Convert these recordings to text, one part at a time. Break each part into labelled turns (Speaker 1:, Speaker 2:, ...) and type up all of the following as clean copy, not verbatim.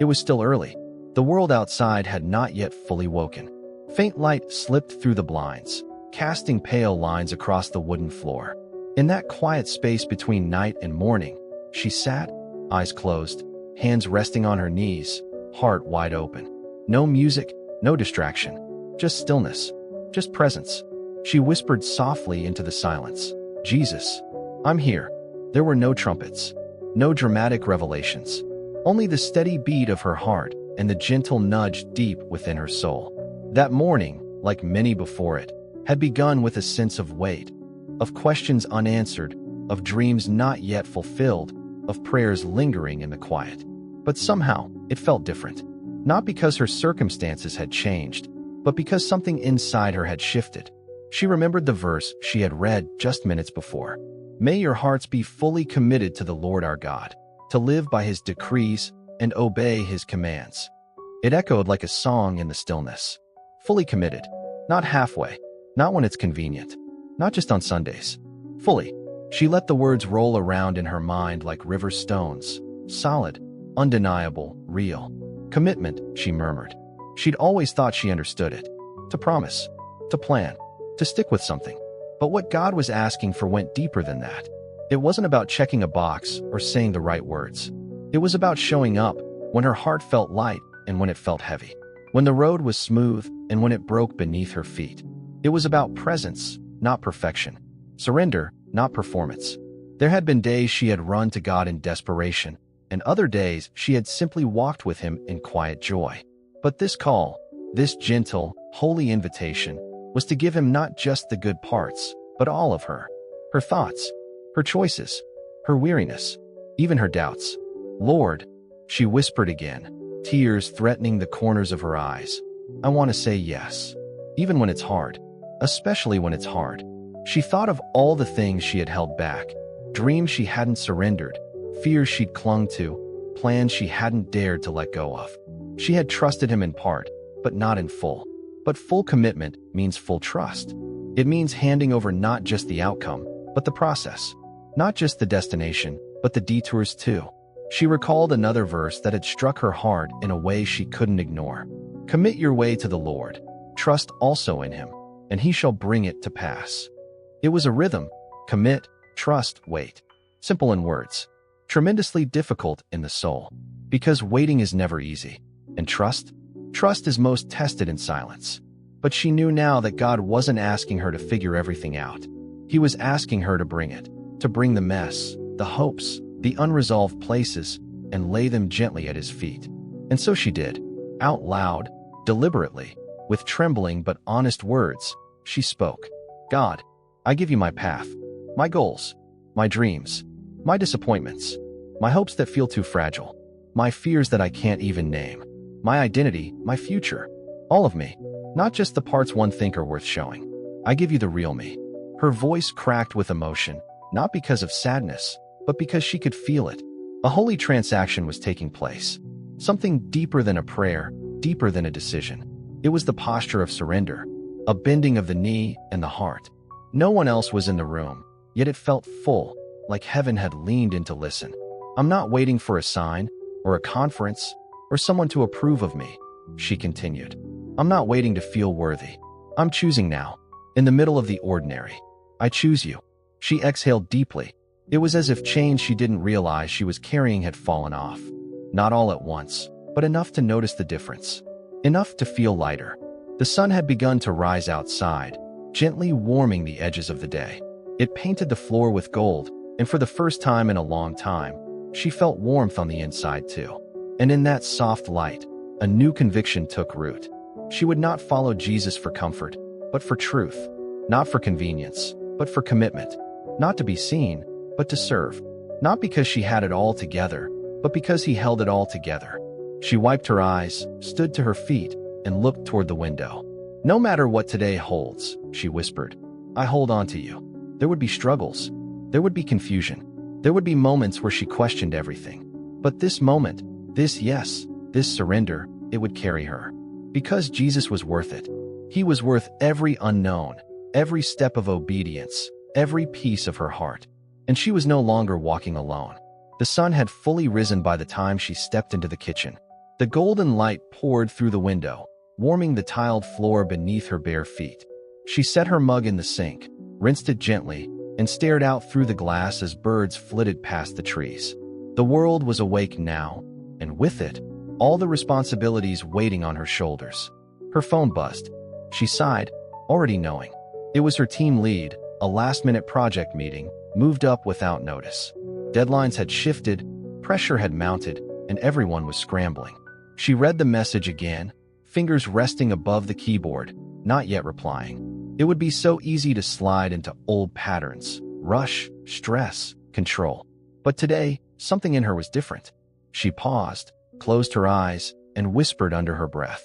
Speaker 1: It was still early. The world outside had not yet fully woken. Faint light slipped through the blinds, casting pale lines across the wooden floor. In that quiet space between night and morning, she sat, eyes closed, hands resting on her knees, heart wide open. No music, no distraction, just stillness, just presence. She whispered softly into the silence, "Jesus, I'm here." There were no trumpets, no dramatic revelations, only the steady beat of her heart and the gentle nudge deep within her soul. That morning, like many before it, had begun with a sense of weight, of questions unanswered, of dreams not yet fulfilled, of prayers lingering in the quiet. But somehow, it felt different. Not because her circumstances had changed, but because something inside her had shifted. She remembered the verse she had read just minutes before. "May your hearts be fully committed to the Lord our God, to live by his decrees and obey his commands." It echoed like a song in the stillness. Fully committed. Not halfway. Not when it's convenient. Not just on Sundays. Fully. She let the words roll around in her mind like river stones. Solid, undeniable, real. Commitment, she murmured. She'd always thought she understood it. To promise. To plan. To stick with something. But what God was asking for went deeper than that. It wasn't about checking a box or saying the right words. It was about showing up when her heart felt light and when it felt heavy. When the road was smooth and when it broke beneath her feet. It was about presence, not perfection. Surrender, not performance. There had been days she had run to God in desperation, and other days she had simply walked with him in quiet joy. But this call, this gentle, holy invitation, was to give him not just the good parts, but all of her. Her thoughts, her choices, her weariness, even her doubts. "Lord," she whispered again, tears threatening the corners of her eyes, "I want to say yes, even when it's hard, especially when it's hard." She thought of all the things she had held back, dreams she hadn't surrendered, fears she'd clung to, plans she hadn't dared to let go of. She had trusted him in part, but not in full. But full commitment means full trust. It means handing over not just the outcome, but the process. Not just the destination, but the detours too. She recalled another verse that had struck her hard in a way she couldn't ignore. "Commit your way to the Lord. Trust also in him, and he shall bring it to pass." It was a rhythm. Commit, trust, wait. Simple in words. Tremendously difficult in the soul. Because waiting is never easy. And trust? Trust is most tested in silence. But she knew now that God wasn't asking her to figure everything out. He was asking her to bring it. To bring the mess, the hopes, the unresolved places, and lay them gently at his feet. And so she did. Out loud, deliberately, with trembling but honest words, she spoke. "God, I give you my path, my goals, my dreams, my disappointments, my hopes that feel too fragile, my fears that I can't even name, my identity, my future, all of me, not just the parts one think are worth showing. I give you the real me." Her voice cracked with emotion, not because of sadness, but because she could feel it. A holy transaction was taking place. Something deeper than a prayer, deeper than a decision. It was the posture of surrender, a bending of the knee and the heart. No one else was in the room, yet it felt full, like heaven had leaned in to listen. "I'm not waiting for a sign, or a conference, or someone to approve of me," she continued. "I'm not waiting to feel worthy. I'm choosing now, in the middle of the ordinary. I choose you." She exhaled deeply. It was as if chains she didn't realize she was carrying had fallen off. Not all at once, but enough to notice the difference. Enough to feel lighter. The sun had begun to rise outside, gently warming the edges of the day. It painted the floor with gold, and for the first time in a long time, she felt warmth on the inside too. And in that soft light, a new conviction took root. She would not follow Jesus for comfort, but for truth. Not for convenience, but for commitment. Not to be seen, but to serve. Not because she had it all together, but because he held it all together. She wiped her eyes, stood to her feet, and looked toward the window. "No matter what today holds," she whispered, "I hold on to you." There would be struggles. There would be confusion. There would be moments where she questioned everything. But this moment, this yes, this surrender, it would carry her. Because Jesus was worth it. He was worth every unknown, every step of obedience, every piece of her heart. And she was no longer walking alone. The sun had fully risen by the time she stepped into the kitchen. The golden light poured through the window, warming the tiled floor beneath her bare feet. She set her mug in the sink, rinsed it gently, and stared out through the glass as birds flitted past the trees. The world was awake now, and with it, all the responsibilities waiting on her shoulders. Her phone buzzed. She sighed, already knowing. It was her team lead, a last-minute project meeting, moved up without notice. Deadlines had shifted, pressure had mounted, and everyone was scrambling. She read the message again, fingers resting above the keyboard, not yet replying. It would be so easy to slide into old patterns, rush, stress, control. But today, something in her was different. She paused, closed her eyes, and whispered under her breath.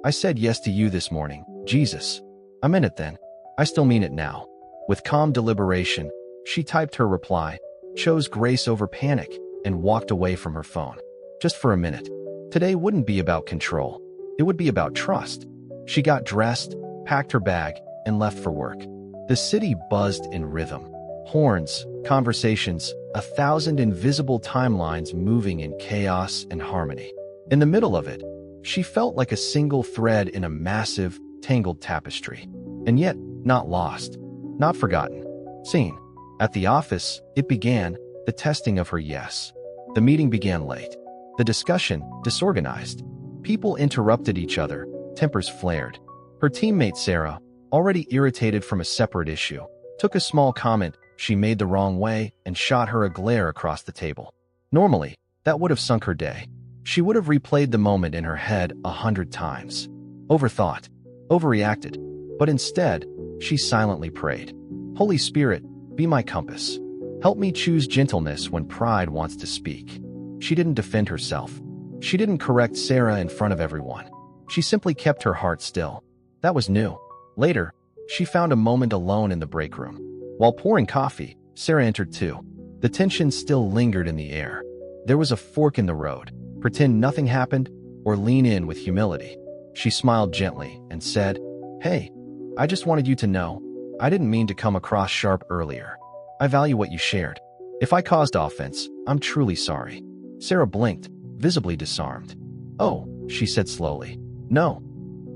Speaker 1: I said yes to you this morning, Jesus. I meant it then. I still mean it now. With calm deliberation, she typed her reply, chose grace over panic, and walked away from her phone. Just for a minute. Today wouldn't be about control. It would be about trust. She got dressed, packed her bag, and left for work. The city buzzed in rhythm. Horns, conversations, 1,000 invisible timelines moving in chaos and harmony. In the middle of it, she felt like a single thread in a massive, tangled tapestry. And yet, not lost, not forgotten, seen. At the office, it began, the testing of her yes. The meeting began late. The discussion, disorganized. People interrupted each other, tempers flared. Her teammate Sarah, already irritated from a separate issue, took a small comment she made the wrong way and shot her a glare across the table. Normally, that would have sunk her day. She would have replayed the moment in her head 100 times. Overthought, overreacted. But instead, she silently prayed. Holy Spirit, be my compass. Help me choose gentleness when pride wants to speak. She didn't defend herself. She didn't correct Sarah in front of everyone. She simply kept her heart still. That was new. Later, she found a moment alone in the break room. While pouring coffee, Sarah entered too. The tension still lingered in the air. There was a fork in the road. Pretend nothing happened, or lean in with humility. She smiled gently and said, Hey, I just wanted you to know, I didn't mean to come across sharp earlier. I value what you shared. If I caused offense, I'm truly sorry. Sarah blinked, visibly disarmed. Oh, she said slowly. No.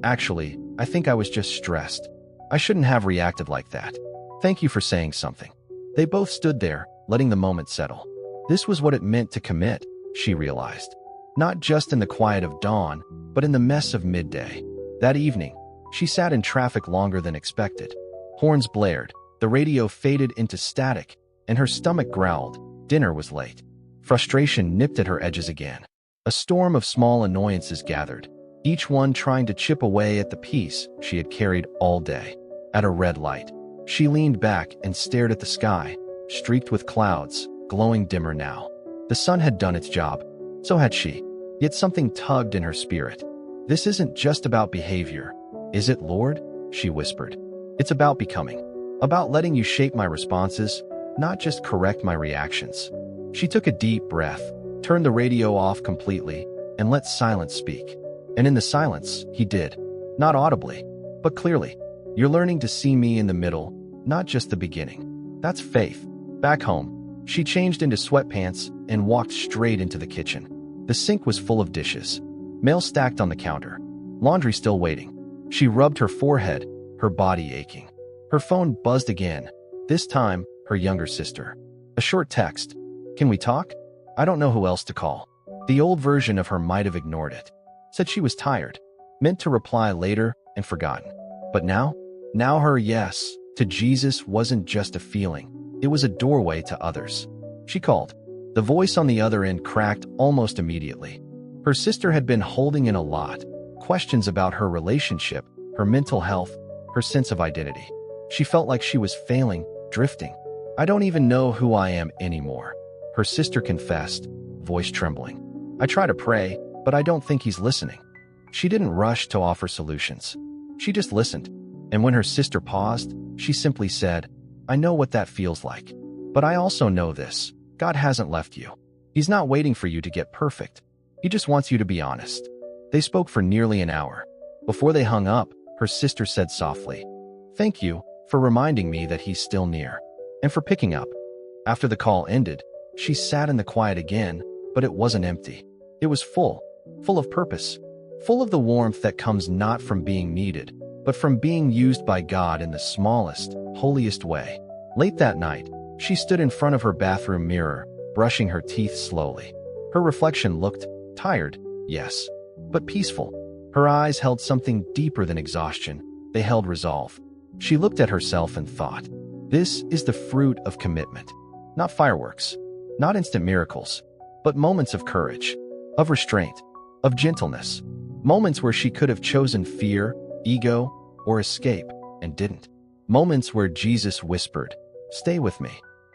Speaker 1: Actually, I think I was just stressed. I shouldn't have reacted like that. Thank you for saying something. They both stood there, letting the moment settle. This was what it meant to commit, she realized. Not just in the quiet of dawn, but in the mess of midday. That evening, she sat in traffic longer than expected. Horns blared, the radio faded into static, and her stomach growled. Dinner was late. Frustration nipped at her edges again. A storm of small annoyances gathered, each one trying to chip away at the peace she had carried all day. At a red light, she leaned back and stared at the sky, streaked with clouds, glowing dimmer now. The sun had done its job. So had she. Yet something tugged in her spirit. This isn't just about behavior, is it, Lord? She whispered. It's about becoming. About letting you shape my responses, not just correct my reactions. She took a deep breath, turned the radio off completely, and let silence speak. And in the silence, he did. Not audibly, but clearly. You're learning to see me in the middle, not just the beginning. That's faith. Back home, she changed into sweatpants and walked straight into the kitchen. The sink was full of dishes, mail stacked on the counter, laundry still waiting. She rubbed her forehead, her body aching. Her phone buzzed again, this time her younger sister. A short text. Can we talk? I don't know who else to call. The old version of her might have ignored it. Said she was tired, meant to reply later and forgotten. But now her yes to Jesus wasn't just a feeling. It was a doorway to others. She called. The voice on the other end cracked almost immediately. Her sister had been holding in a lot. Questions about her relationship, her mental health, her sense of identity. She felt like she was failing, drifting. I don't even know who I am anymore. Her sister confessed, voice trembling. I try to pray, but I don't think he's listening. She didn't rush to offer solutions. She just listened. And when her sister paused, she simply said, I know what that feels like. But I also know this. God hasn't left you. He's not waiting for you to get perfect. He just wants you to be honest. They spoke for nearly an hour. Before they hung up, her sister said softly, Thank you for reminding me that he's still near, and for picking up. After the call ended, she sat in the quiet again, but it wasn't empty. It was full, full of purpose, full of the warmth that comes not from being needed, but from being used by God in the smallest, holiest way. Late that night, she stood in front of her bathroom mirror, brushing her teeth slowly. Her reflection looked tired, yes, but peaceful. Her eyes held something deeper than exhaustion. They held resolve. She looked at herself and thought, this is the fruit of commitment. Not fireworks, not instant miracles, but moments of courage, of restraint, of gentleness. Moments where she could have chosen fear, ego, or escape, and didn't. Moments where Jesus whispered, "Stay with me."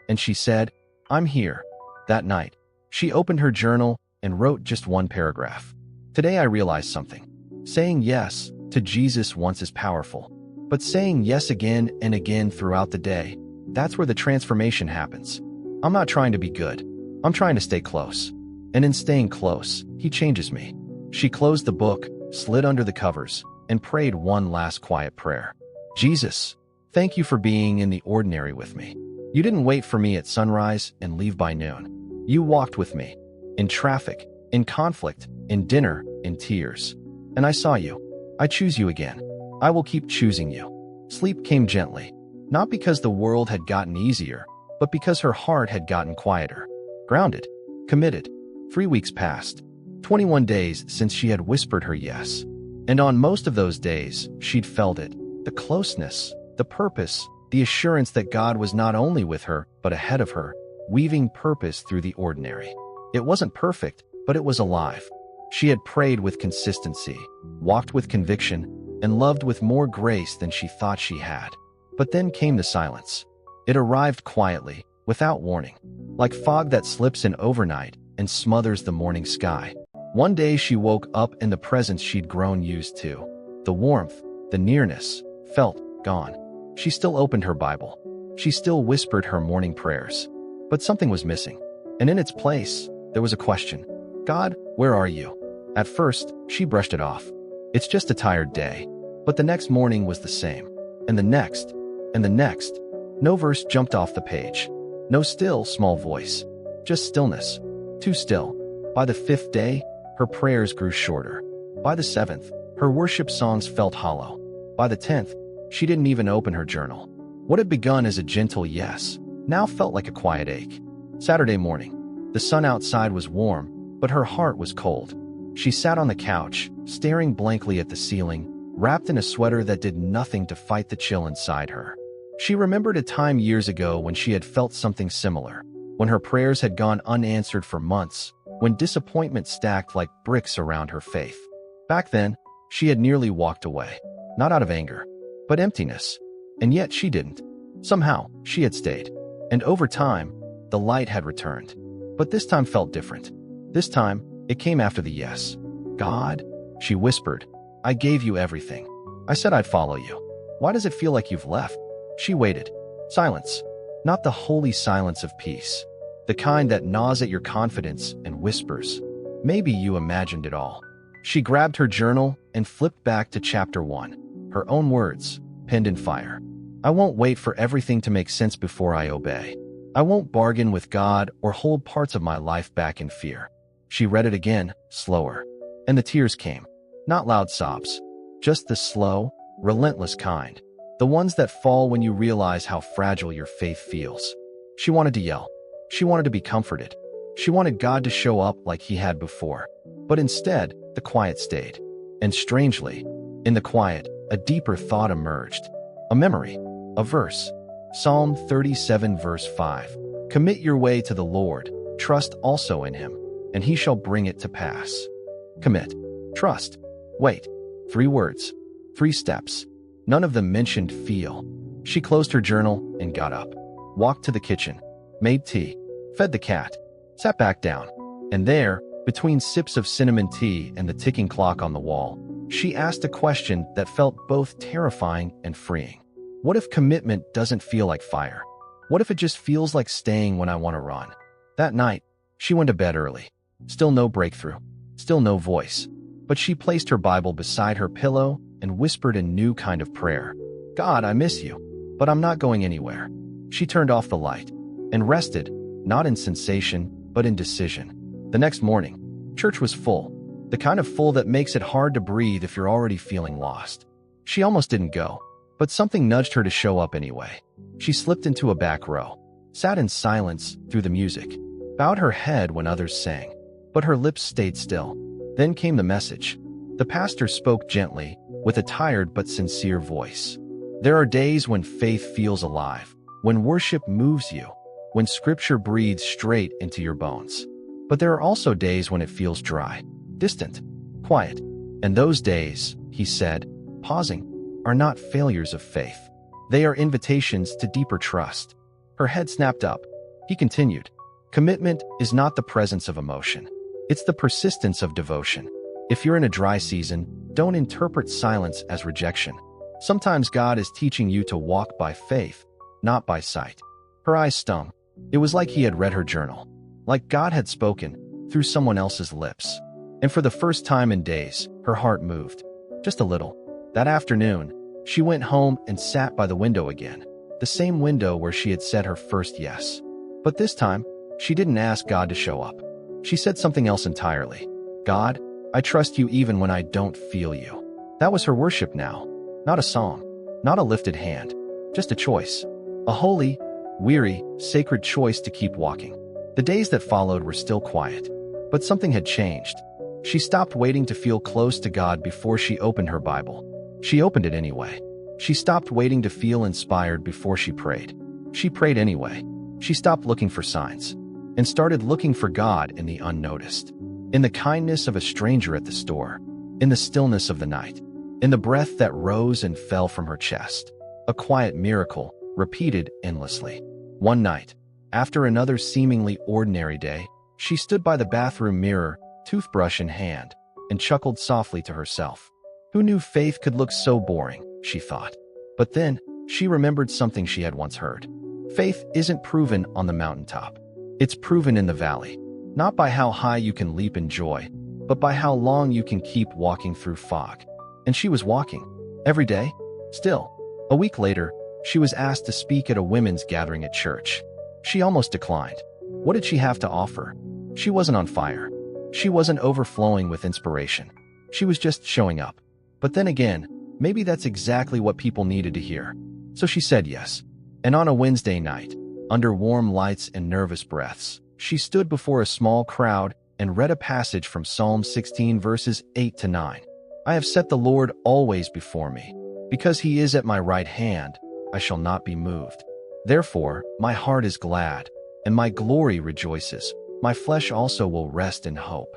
Speaker 1: And she said, "I'm here." That night, she opened her journal and wrote just one paragraph. Today I realized something. Saying yes to Jesus once is powerful, but saying yes again and again throughout the day, that's where the transformation happens. I'm not trying to be good. I'm trying to stay close. And in staying close, he changes me. She closed the book, slid under the covers, and prayed one last quiet prayer. Jesus, thank you for being in the ordinary with me. You didn't wait for me at sunrise and leave by noon. You walked with me. In traffic, in conflict, in dinner, in tears. And I saw you. I choose you again. I will keep choosing you. Sleep came gently, not because the world had gotten easier, but because her heart had gotten quieter. Grounded, committed. 3 weeks passed. 21 days since she had whispered her yes. And on most of those days, she'd felt it. The closeness, the purpose, the assurance that God was not only with her, but ahead of her, weaving purpose through the ordinary. It wasn't perfect, but it was alive. She had prayed with consistency, walked with conviction, and loved with more grace than she thought she had. But then came the silence. It arrived quietly, without warning, like fog that slips in overnight and smothers the morning sky. One day she woke up and the presence she'd grown used to, the warmth, the nearness, felt gone. She still opened her Bible. She still whispered her morning prayers. But something was missing. And in its place, there was a question. God, where are you? At first, she brushed it off. It's just a tired day. But the next morning was the same. And the next. And the next. No verse jumped off the page. No still, small voice. Just stillness. Too still. By the 5th day, her prayers grew shorter. By the 7th, her worship songs felt hollow. By the 10th, she didn't even open her journal. What had begun as a gentle yes now felt like a quiet ache. Saturday morning. The sun outside was warm, but her heart was cold. She sat on the couch, staring blankly at the ceiling, wrapped in a sweater that did nothing to fight the chill inside her. She remembered a time years ago when she had felt something similar, when her prayers had gone unanswered for months, when disappointment stacked like bricks around her faith. Back then, she had nearly walked away, not out of anger, but emptiness. And yet she didn't. Somehow, she had stayed. And over time, the light had returned. But this time felt different. This time, it came after the yes. God, she whispered, I gave you everything. I said I'd follow you. Why does it feel like you've left? She waited. Silence. Not the holy silence of peace. The kind that gnaws at your confidence and whispers, maybe you imagined it all. She grabbed her journal and flipped back to chapter 1. Her own words, penned in fire. I won't wait for everything to make sense before I obey. I won't bargain with God or hold parts of my life back in fear. She read it again, slower. And the tears came. Not loud sobs. Just the slow, relentless kind. The ones that fall when you realize how fragile your faith feels. She wanted to yell. She wanted to be comforted. She wanted God to show up like he had before. But instead, the quiet stayed. And strangely, in the quiet, a deeper thought emerged. A memory. A verse. Psalm 37 verse 5. Commit your way to the Lord. Trust also in him, and he shall bring it to pass. Commit. Trust. Wait. 3 words. 3 steps. None of them mentioned feel. She closed her journal and got up. Walked to the kitchen. Made tea. Fed the cat. Sat back down. And there, between sips of cinnamon tea and the ticking clock on the wall, she asked a question that felt both terrifying and freeing. What if commitment doesn't feel like fire? What if it just feels like staying when I want to run? That night, she went to bed early. Still no breakthrough. Still no voice. But she placed her Bible beside her pillow and whispered a new kind of prayer. God, I miss you, but I'm not going anywhere. She turned off the light and rested, not in sensation, but in decision. The next morning, church was full. The kind of full that makes it hard to breathe if you're already feeling lost. She almost didn't go, but something nudged her to show up anyway. She slipped into a back row, sat in silence through the music, bowed her head when others sang, but her lips stayed still. Then came the message. The pastor spoke gently, with a tired but sincere voice. There are days when faith feels alive, when worship moves you, when scripture breathes straight into your bones. But there are also days when it feels dry, distant, quiet. And those days, he said, pausing, are not failures of faith. They are invitations to deeper trust. Her head snapped up. He continued, commitment is not the presence of emotion. It's the persistence of devotion. If you're in a dry season, don't interpret silence as rejection. Sometimes God is teaching you to walk by faith, not by sight. Her eyes stung. It was like he had read her journal, like God had spoken through someone else's lips. And for the first time in days, her heart moved. Just a little. That afternoon, she went home and sat by the window again, the same window where she had said her first yes. But this time, she didn't ask God to show up. She said something else entirely. God, I trust you even when I don't feel you. That was her worship now. Not a song, not a lifted hand, just a choice. A holy, weary, sacred choice to keep walking. The days that followed were still quiet, but something had changed. She stopped waiting to feel close to God before she opened her Bible. She opened it anyway. She stopped waiting to feel inspired before she prayed. She prayed anyway. She stopped looking for signs and started looking for God in the unnoticed. In the kindness of a stranger at the store, in the stillness of the night, in the breath that rose and fell from her chest. A quiet miracle, repeated endlessly. One night, after another seemingly ordinary day, she stood by the bathroom mirror, toothbrush in hand, and chuckled softly to herself. Who knew faith could look so boring, she thought. But then, she remembered something she had once heard. Faith isn't proven on the mountaintop. It's proven in the valley. Not by how high you can leap in joy, but by how long you can keep walking through fog. And she was walking. Every day. Still. A week later, she was asked to speak at a women's gathering at church. She almost declined. What did she have to offer? She wasn't on fire. She wasn't overflowing with inspiration. She was just showing up. But then again, maybe that's exactly what people needed to hear. So she said yes. And on a Wednesday night, under warm lights and nervous breaths, she stood before a small crowd and read a passage from Psalm 16 verses 8 to 9. I have set the Lord always before me. Because he is at my right hand, I shall not be moved. Therefore, my heart is glad, and my glory rejoices. My flesh also will rest in hope.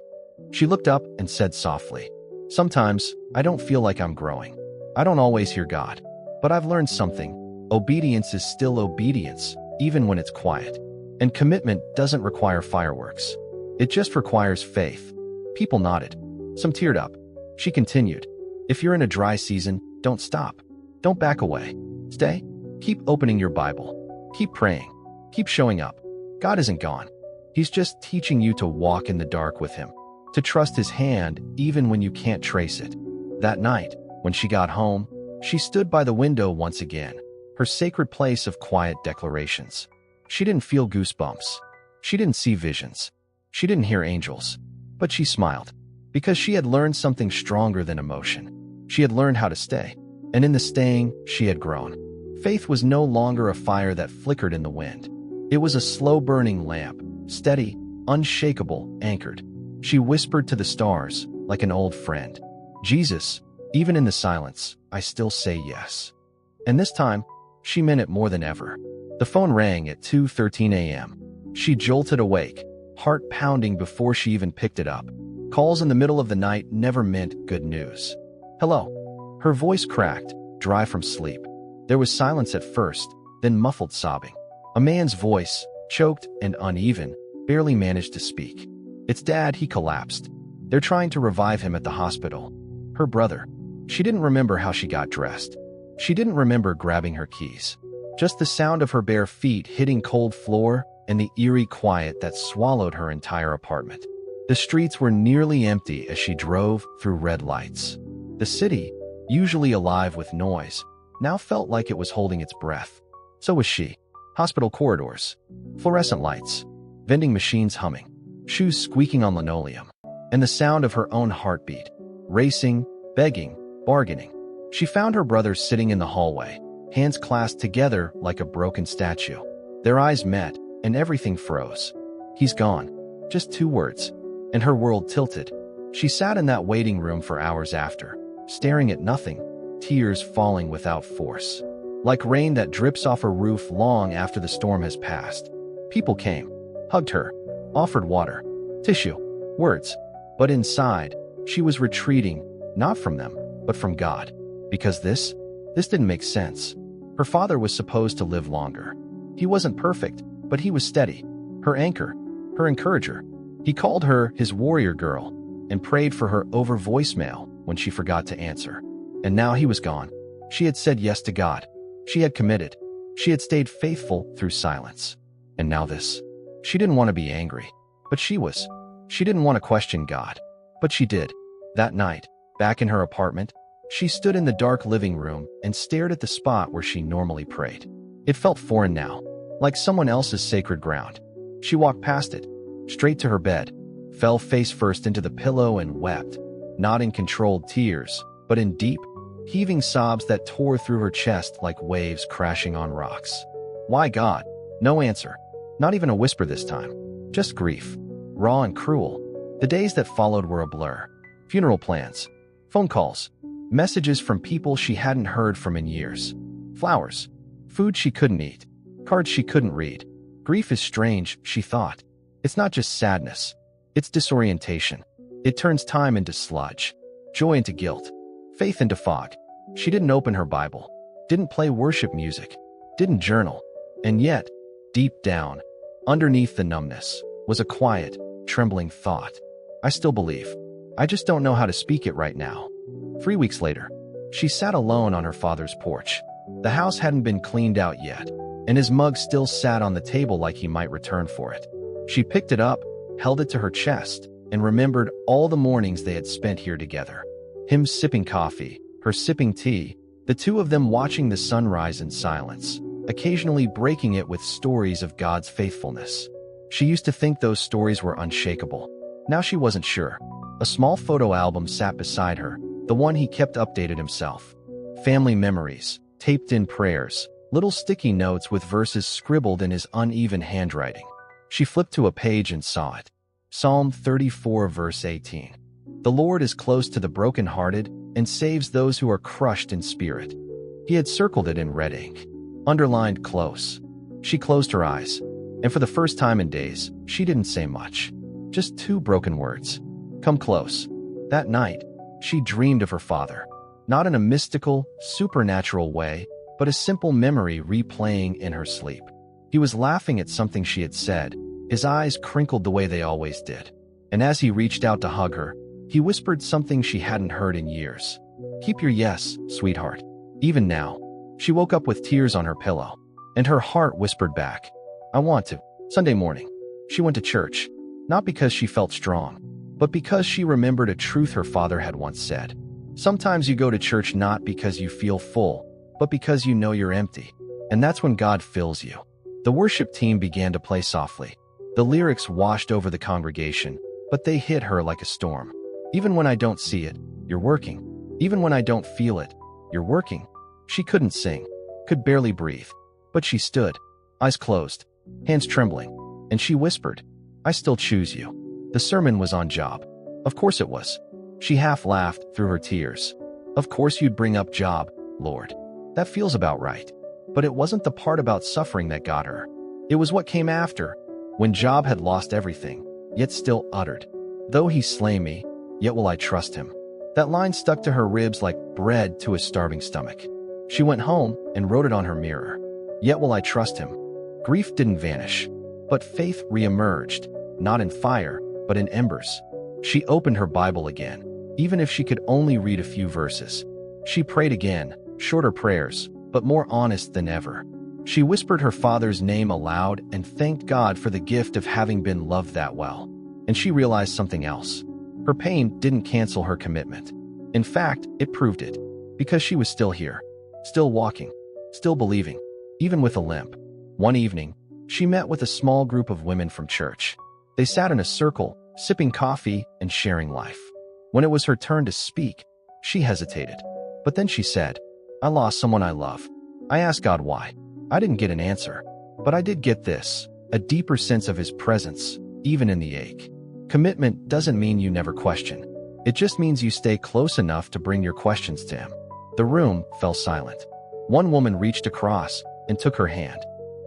Speaker 1: She looked up and said softly, sometimes, I don't feel like I'm growing. I don't always hear God. But I've learned something. Obedience is still obedience, even when it's quiet. And commitment doesn't require fireworks. It just requires faith. People nodded. Some teared up. She continued, if you're in a dry season, don't stop. Don't back away. Stay. Keep opening your Bible. Keep praying. Keep showing up. God isn't gone. He's just teaching you to walk in the dark with him, to trust his hand even when you can't trace it. That night, when she got home, she stood by the window once again, her sacred place of quiet declarations. She didn't feel goosebumps. She didn't see visions. She didn't hear angels. But she smiled, because she had learned something stronger than emotion. She had learned how to stay, and in the staying, she had grown. Faith was no longer a fire that flickered in the wind. It was a slow-burning lamp, steady, unshakable, anchored. She whispered to the stars, like an old friend, Jesus, even in the silence, I still say yes. And this time, she meant it more than ever. The phone rang at 2:13 a.m. She jolted awake, heart pounding before she even picked it up. Calls in the middle of the night never meant good news. Hello. Her voice cracked, dry from sleep. There was silence at first, then muffled sobbing. A man's voice, choked and uneven, barely managed to speak. It's Dad, he collapsed. They're trying to revive him at the hospital. Her brother. She didn't remember how she got dressed. She didn't remember grabbing her keys. Just the sound of her bare feet hitting cold floor and the eerie quiet that swallowed her entire apartment. The streets were nearly empty as she drove through red lights. The city, usually alive with noise, now felt like it was holding its breath. So was she. Hospital corridors, fluorescent lights, vending machines humming, shoes squeaking on linoleum. and the sound of her own heartbeat, racing, begging, bargaining. She found her brothers sitting in the hallway, hands clasped together like a broken statue. Their eyes met, and everything froze. "He's gone." Just 2 words. And her world tilted. She sat in that waiting room for hours after, staring at nothing, tears falling without force. Like rain that drips off a roof long after the storm has passed. People came, hugged her, offered water, tissue, words. But inside, she was retreating, not from them, but from God. Because this didn't make sense. Her father was supposed to live longer. He wasn't perfect, but he was steady. Her anchor, her encourager. He called her his warrior girl and prayed for her over voicemail when she forgot to answer. And now he was gone. She had said yes to God. She had committed. She had stayed faithful through silence. And now this. She didn't want to be angry, but she was. She didn't want to question God, but she did. That night, back in her apartment, she stood in the dark living room and stared at the spot where she normally prayed. It felt foreign now, like someone else's sacred ground. She walked past it, straight to her bed, fell face first into the pillow and wept, not in controlled tears, but in deep, heaving sobs that tore through her chest like waves crashing on rocks. Why God? No answer. Not even a whisper this time. Just grief. Raw and cruel. The days that followed were a blur. Funeral plans. Phone calls. Messages from people she hadn't heard from in years. Flowers. Food she couldn't eat. Cards she couldn't read. Grief is strange, she thought. It's not just sadness. It's disorientation. It turns time into sludge. Joy into guilt. Faith into fog. She didn't open her Bible. Didn't play worship music. Didn't journal. And yet, deep down, underneath the numbness, was a quiet, trembling thought. I still believe. I just don't know how to speak it right now. 3 weeks later, she sat alone on her father's porch. The house hadn't been cleaned out yet, and his mug still sat on the table like he might return for it. She picked it up, held it to her chest, and remembered all the mornings they had spent here together. Him sipping coffee, her sipping tea, the two of them watching the sunrise in silence, occasionally breaking it with stories of God's faithfulness. She used to think those stories were unshakable. Now she wasn't sure. A small photo album sat beside her, the one he kept updated himself. Family memories, taped in prayers, little sticky notes with verses scribbled in his uneven handwriting. She flipped to a page and saw it. Psalm 34 verse 18. The Lord is close to the brokenhearted and saves those who are crushed in spirit. He had circled it in red ink, underlined close. She closed her eyes, and for the first time in days, she didn't say much. Just 2 broken words. Come close. That night, she dreamed of her father, not in a mystical, supernatural way, but a simple memory replaying in her sleep. He was laughing at something she had said, his eyes crinkled the way they always did. And as he reached out to hug her, he whispered something she hadn't heard in years. Keep your yes, sweetheart. Even now. She woke up with tears on her pillow, and her heart whispered back, I want to. Sunday morning, she went to church, not because she felt strong, but because she remembered a truth her father had once said. Sometimes you go to church not because you feel full, but because you know you're empty. And that's when God fills you. The worship team began to play softly. The lyrics washed over the congregation, but they hit her like a storm. Even when I don't see it, you're working. Even when I don't feel it, you're working. She couldn't sing, could barely breathe, but she stood, eyes closed, hands trembling, and she whispered, I still choose you. The sermon was on job. Of course it was. She half laughed through her tears. Of course you'd bring up job, Lord. That feels about right. But it wasn't the part about suffering that got her. It was what came after, when Job had lost everything, yet still uttered, though he slay me, yet will I trust him. That line stuck to her ribs like bread to a starving stomach. She went home and wrote it on her mirror. Yet will I trust him. Grief didn't vanish, but faith reemerged, not in fire, but in embers. She opened her Bible again, even if she could only read a few verses. She prayed again, shorter prayers, but more honest than ever. She whispered her father's name aloud and thanked God for the gift of having been loved that well. And she realized something else. Her pain didn't cancel her commitment. In fact, it proved it, because she was still here, still walking, still believing, even with a limp. One evening, she met with a small group of women from church. They sat in a circle, sipping coffee and sharing life. When it was her turn to speak, she hesitated. But then she said, "I lost someone I love. I asked God why. I didn't get an answer. But I did get this, a deeper sense of His presence, even in the ache." Commitment doesn't mean you never question. It just means you stay close enough to bring your questions to Him. The room fell silent. One woman reached across and took her hand.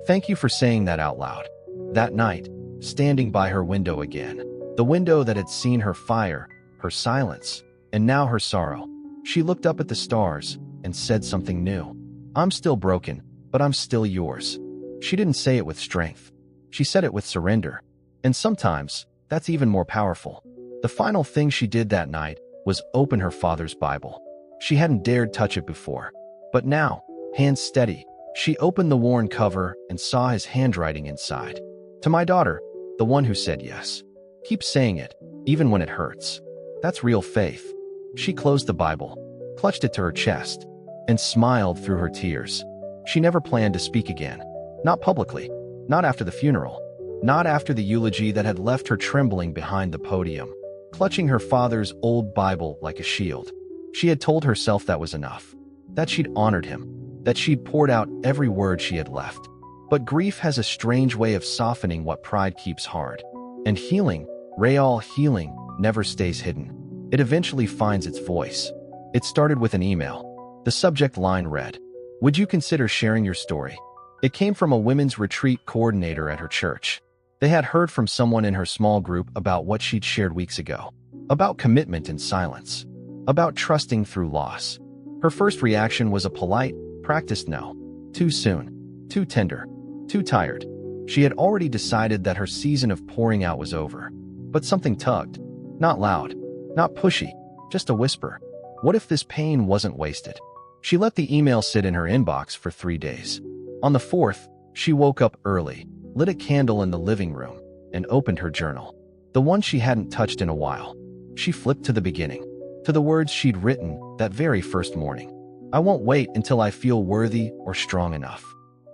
Speaker 1: "Thank you for saying that out loud." That night, standing by her window again, the window that had seen her fire, her silence, and now her sorrow, she looked up at the stars and said something new. "I'm still broken, but I'm still yours." She didn't say it with strength. She said it with surrender. And sometimes, that's even more powerful. The final thing she did that night was open her father's Bible. She hadn't dared touch it before. But now, hands steady, she opened the worn cover and saw his handwriting inside. "To my daughter, the one who said yes. Keep saying it, even when it hurts. That's real faith." She closed the Bible, clutched it to her chest, and smiled through her tears. She never planned to speak again. Not publicly. Not after the funeral. Not after the eulogy that had left her trembling behind the podium, clutching her father's old Bible like a shield. She had told herself that was enough. That she'd honored him. That she'd poured out every word she had left. But grief has a strange way of softening what pride keeps hard. And healing, real healing, never stays hidden. It eventually finds its voice. It started with an email. The subject line read, "Would you consider sharing your story?" It came from a women's retreat coordinator at her church. They had heard from someone in her small group about what she'd shared weeks ago. About commitment in silence. About trusting through loss. Her first reaction was a polite, practiced no. Too soon. Too tender. Too tired. She had already decided that her season of pouring out was over. But something tugged. Not loud. Not pushy. Just a whisper. What if this pain wasn't wasted? She let the email sit in her inbox for 3 days. On the 4th, she woke up early, lit a candle in the living room, and opened her journal. The one she hadn't touched in a while. She flipped to the beginning. To the words she'd written that very first morning. "I won't wait until I feel worthy or strong enough.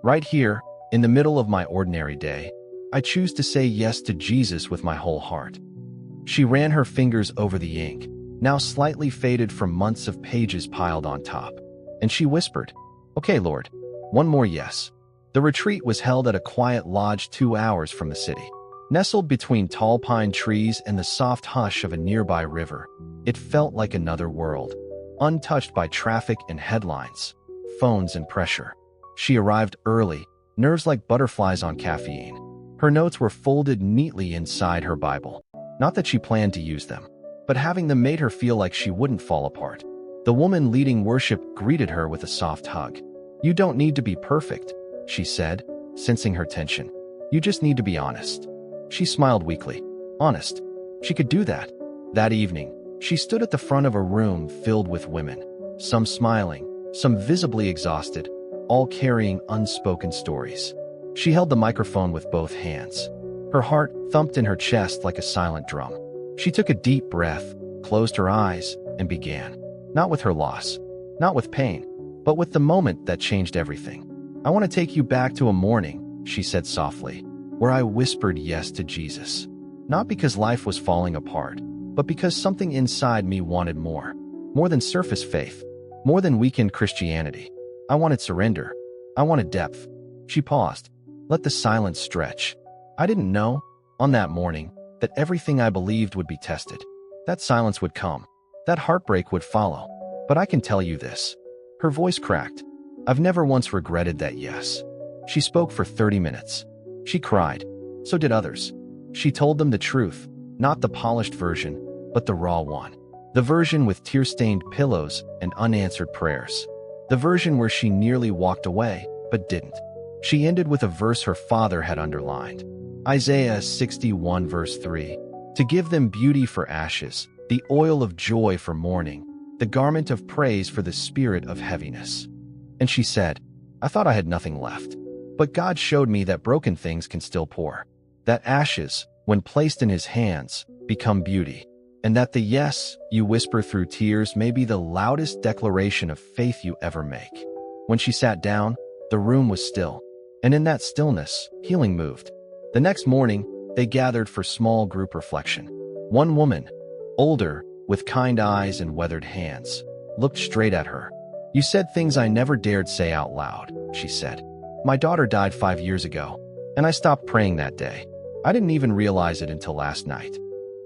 Speaker 1: Right here, in the middle of my ordinary day, I choose to say yes to Jesus with my whole heart." She ran her fingers over the ink, now slightly faded from months of pages piled on top. And she whispered, "Okay, Lord, one more yes." The retreat was held at a quiet lodge 2 hours from the city. Nestled between tall pine trees and the soft hush of a nearby river, it felt like another world, untouched by traffic and headlines, phones and pressure. She arrived early, nerves like butterflies on caffeine. Her notes were folded neatly inside her Bible. Not that she planned to use them, but having them made her feel like she wouldn't fall apart. The woman leading worship greeted her with a soft hug. "You don't need to be perfect," she said, sensing her tension. "You just need to be honest." She smiled weakly. Honest. She could do that. That evening, she stood at the front of a room filled with women, some smiling, some visibly exhausted, all carrying unspoken stories. She held the microphone with both hands. Her heart thumped in her chest like a silent drum. She took a deep breath, closed her eyes, and began. Not with her loss, not with pain, but with the moment that changed everything. "I want to take you back to a morning," she said softly, "where I whispered yes to Jesus. Not because life was falling apart, but because something inside me wanted more. More than surface faith, more than weekend Christianity. I wanted surrender. I wanted depth." She paused, let the silence stretch. "I didn't know, on that morning, that everything I believed would be tested. That silence would come. That heartbreak would follow. But I can tell you this." Her voice cracked. "I've never once regretted that yes." She spoke for 30 minutes. She cried. So did others. She told them the truth, not the polished version, but the raw one. The version with tear-stained pillows and unanswered prayers. The version where she nearly walked away, but didn't. She ended with a verse her father had underlined. Isaiah 61 verse 3. "To give them beauty for ashes, the oil of joy for mourning, the garment of praise for the spirit of heaviness." And she said, "I thought I had nothing left. But God showed me that broken things can still pour. That ashes, when placed in His hands, become beauty. And that the yes you whisper through tears may be the loudest declaration of faith you ever make." When she sat down, the room was still. And in that stillness, healing moved. The next morning, they gathered for small group reflection. One woman, older, with kind eyes and weathered hands, looked straight at her. "You said things I never dared say out loud," she said. "My daughter died 5 years ago, and I stopped praying that day. I didn't even realize it until last night."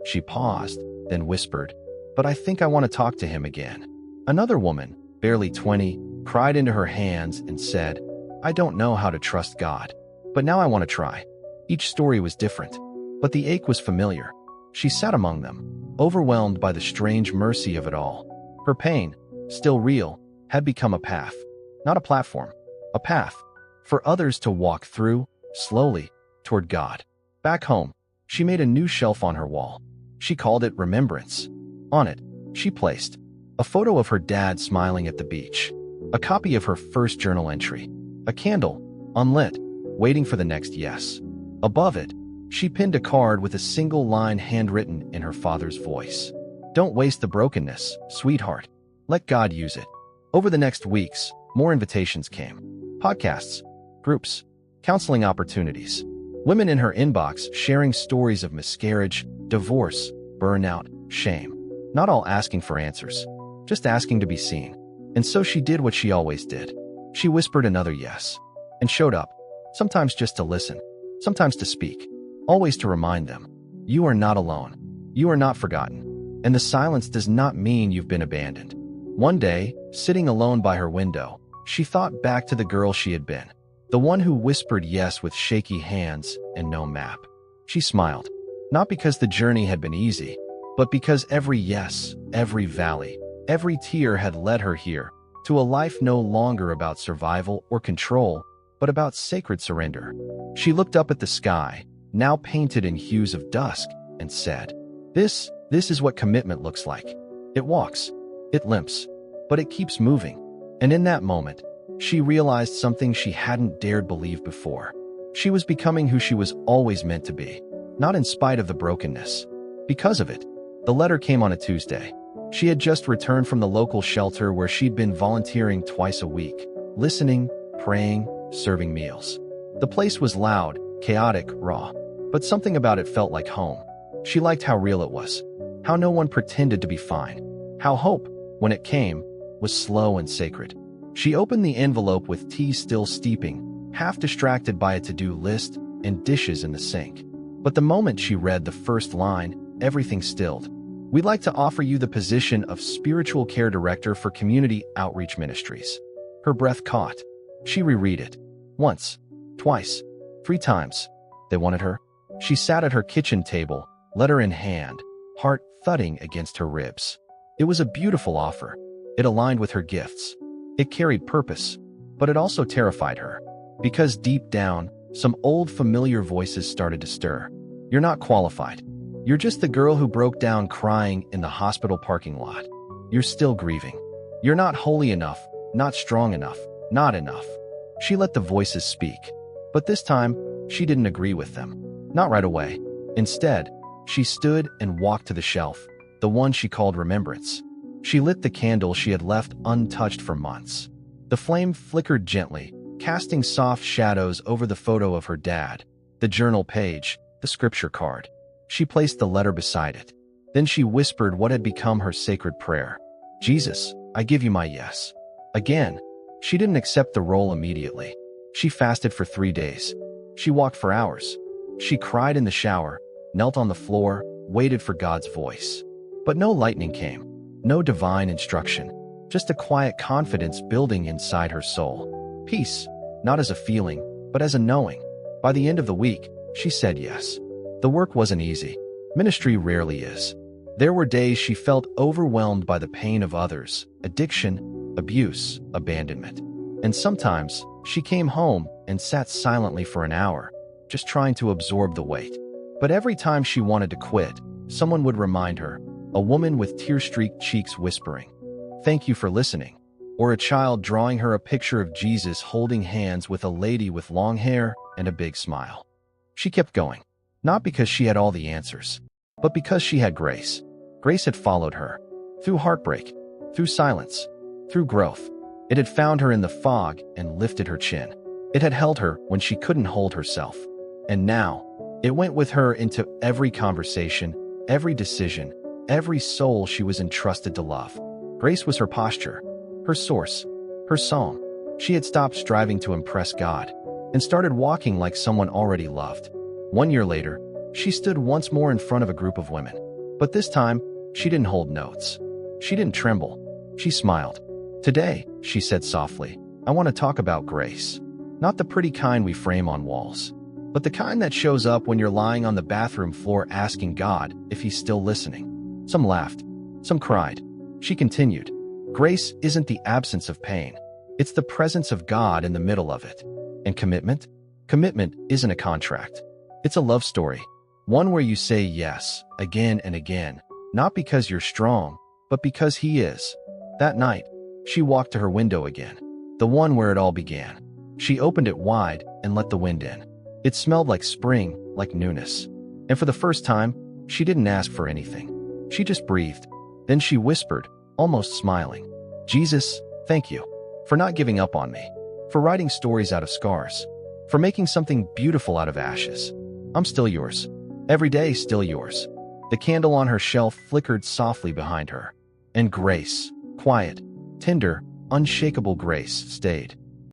Speaker 1: She paused, then whispered, "But I think I want to talk to him again." Another woman, barely 20, cried into her hands and said, "I don't know how to trust God, but now I want to try." Each story was different, but the ache was familiar. She sat among them, overwhelmed by the strange mercy of it all. Her pain, still real, had become a path, not a platform, a path for others to walk through, slowly, toward God. Back home, she made a new shelf on her wall. She called it Remembrance. On it, she placed a photo of her dad smiling at the beach, a copy of her first journal entry, a candle, unlit, waiting for the next yes. Above it, she pinned a card with a single line handwritten in her father's voice. "Don't waste the brokenness, sweetheart. Let God use it." Over the next weeks, more invitations came. Podcasts, groups, counseling opportunities. Women in her inbox sharing stories of miscarriage, divorce, burnout, shame. Not all asking for answers, just asking to be seen. And so she did what she always did. She whispered another yes, and showed up, sometimes just to listen, sometimes to speak, always to remind them, "You are not alone. You are not forgotten. And the silence does not mean you've been abandoned." One day, sitting alone by her window, she thought back to the girl she had been, the one who whispered yes with shaky hands and no map. She smiled, not because the journey had been easy, but because every yes, every valley, every tear had led her here, to a life no longer about survival or control, but about sacred surrender. She looked up at the sky, now painted in hues of dusk, and said, This is what commitment looks like. It walks, it limps, but it keeps moving." And in that moment, she realized something she hadn't dared believe before. She was becoming who she was always meant to be, not in spite of the brokenness. Because of it, the letter came on a Tuesday. She had just returned from the local shelter where she'd been volunteering twice a week, listening, praying, serving meals. The place was loud, chaotic, raw, but something about it felt like home. She liked how real it was, how no one pretended to be fine, how hope, when it came, was slow and sacred. She opened the envelope with tea still steeping, half distracted by a to-do list and dishes in the sink. But the moment she read the first line, everything stilled. "We'd like to offer you the position of Spiritual Care Director for Community Outreach Ministries." Her breath caught. She reread it. Once, twice, 3 times. They wanted her. She sat at her kitchen table, letter in hand, heart thudding against her ribs. It was a beautiful offer. It aligned with her gifts. It carried purpose, but it also terrified her. Because deep down, some old familiar voices started to stir. "You're not qualified. You're just the girl who broke down crying in the hospital parking lot. You're still grieving. You're not holy enough, not strong enough, not enough." She let the voices speak. But this time, she didn't agree with them. Not right away. Instead, she stood and walked to the shelf, the one she called Remembrance. She lit the candle she had left untouched for months. The flame flickered gently, casting soft shadows over the photo of her dad, the journal page, the scripture card. She placed the letter beside it. Then she whispered what had become her sacred prayer. "Jesus, I give you my yes." Again, she didn't accept the role immediately. She fasted for 3 days. She walked for hours. She cried in the shower, knelt on the floor, waited for God's voice. But no lightning came. No divine instruction, just a quiet confidence building inside her soul. Peace, not as a feeling, but as a knowing. By the end of the week, she said yes. The work wasn't easy. Ministry rarely is. There were days she felt overwhelmed by the pain of others, addiction, abuse, abandonment. And sometimes, she came home and sat silently for an hour, just trying to absorb the weight. But every time she wanted to quit, someone would remind her, a woman with tear-streaked cheeks whispering, "Thank you for listening," or a child drawing her a picture of Jesus holding hands with a lady with long hair and a big smile. She kept going, not because she had all the answers, but because she had grace. Grace had followed her, through heartbreak, through silence, through growth. It had found her in the fog and lifted her chin. It had held her when she couldn't hold herself. And now, it went with her into every conversation, every decision, every soul she was entrusted to love. Grace was her posture, her source, her song. She had stopped striving to impress God and started walking like someone already loved. 1 year later, she stood once more in front of a group of women. But this time, she didn't hold notes. She didn't tremble. She smiled. "Today," she said softly, "I want to talk about grace. Not the pretty kind we frame on walls, but the kind that shows up when you're lying on the bathroom floor asking God if he's still listening." Some laughed. Some cried. She continued, "Grace isn't the absence of pain. It's the presence of God in the middle of it. And commitment? Commitment isn't a contract. It's a love story. One where you say yes again and again, not because you're strong, but because he is." That night, she walked to her window again, the one where it all began. She opened it wide and let the wind in. It smelled like spring, like newness. And for the first time, she didn't ask for anything. She just breathed. Then she whispered, almost smiling, "Jesus, thank you for not giving up on me, for writing stories out of scars, for making something beautiful out of ashes. I'm still yours. Every day still yours." The candle on her shelf flickered softly behind her. And grace, quiet, tender, unshakable grace, stayed.